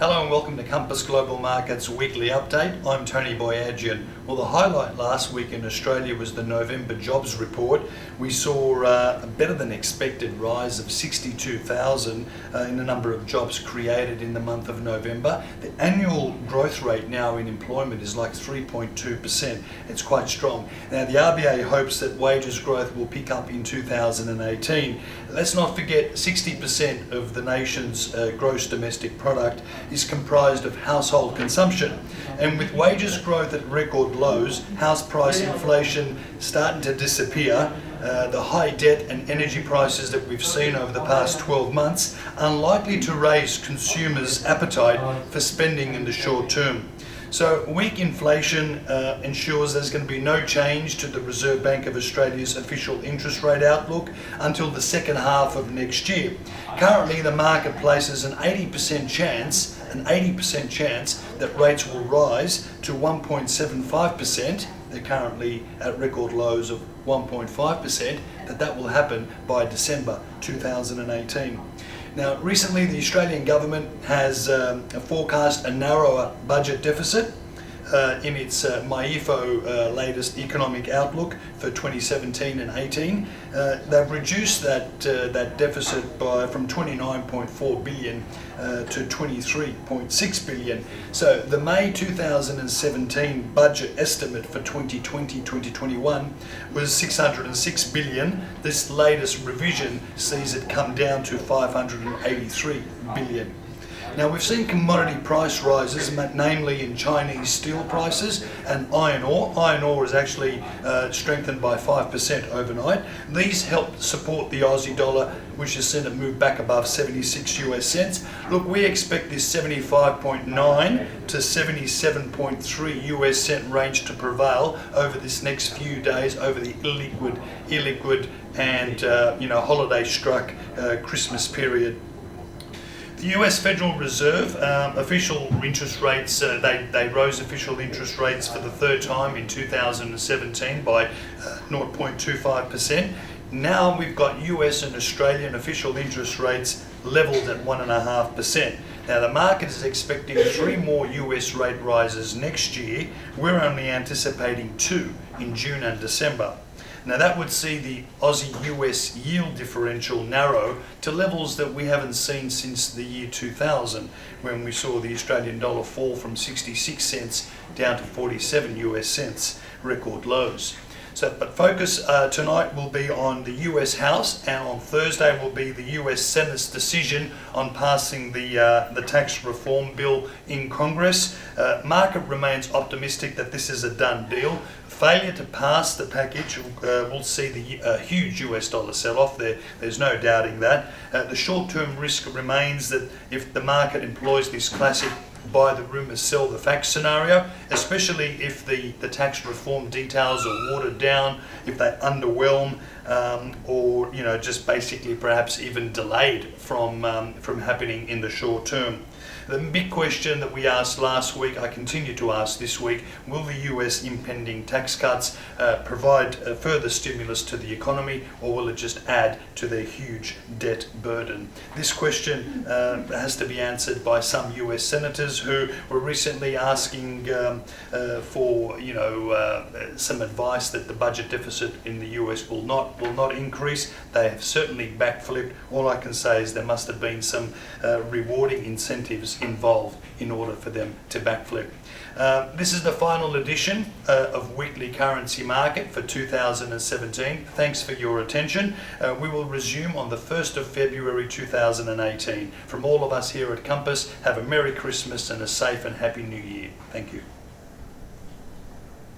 Hello and welcome to Compass Global Markets Weekly Update. I'm Tony Boyadjian. Well, the highlight last week in Australia was the November jobs report. We saw a better than expected rise of 62,000 in the number of jobs created in the month of November. The annual growth rate now in employment is like 3.2%. It's quite strong. Now, the RBA hopes that wages growth will pick up in 2018. Let's not forget 60% of the nation's gross domestic product is comprised of household consumption, and with wages growth at record lows, house price inflation starting to disappear, the high debt and energy prices that we've seen over the past 12 months unlikely to raise consumers' appetite for spending in the short term. So weak inflation ensures there's going to be no change to the Reserve Bank of Australia's official interest rate outlook until the second half of next year. Currently, the market places an 80% chance that rates will rise to 1.75%. They're currently at record lows of 1.5%, that will happen by December 2018. Now, recently the Australian government has forecast a narrower budget deficit in its MyEFO latest economic outlook for 2017 and 18. They've reduced that deficit from 29.4 billion to 23.6 billion. So the May 2017 budget estimate for 2020-2021 was 606 billion. This latest revision sees it come down to 583 billion. Now, we've seen commodity price rises, namely in Chinese steel prices and iron ore. Iron ore is actually strengthened by 5% overnight. These help support the Aussie dollar, which has seen it move back above 76 US cents. Look, we expect this 75.9 to 77.3 US cent range to prevail over this next few days, over the illiquid and holiday-struck Christmas period. The US Federal Reserve official interest rates, they rose official interest rates for the third time in 2017 by 0.25%. Now we've got US and Australian official interest rates levelled at 1.5%. Now, the market is expecting 3 more US rate rises next year. We're only anticipating 2 in June and December. Now, that would see the Aussie-US yield differential narrow to levels that we haven't seen since the year 2000, when we saw the Australian dollar fall from 66 cents down to 47 US cents, record lows. But focus tonight will be on the US House, and on Thursday will be the US Senate's decision on passing the tax reform bill in Congress. Market remains optimistic that this is a done deal. Failure to pass the package will see the huge US dollar sell-off. There's no doubting that. The short-term risk remains that if the market employs this classic buy the rumour, sell the facts scenario, especially if the tax reform details are watered down, if they underwhelm, or just basically perhaps even delayed from happening in the short term. The big question that we asked last week, I continue to ask this week: will the US impending tax cuts provide further stimulus to the economy, or will it just add to their huge debt burden? This question has to be answered by some US senators who were recently asking for some advice that the budget deficit in the US will not increase. They have certainly backflipped. All I can say is there must have been some rewarding incentives involved in order for them to backflip. This is the final edition of Weekly Currency Market for 2017. Thanks for your attention. We will resume on the 1st of February 2018. From all of us here at Compass, have a Merry Christmas and a safe and happy New Year. Thank you.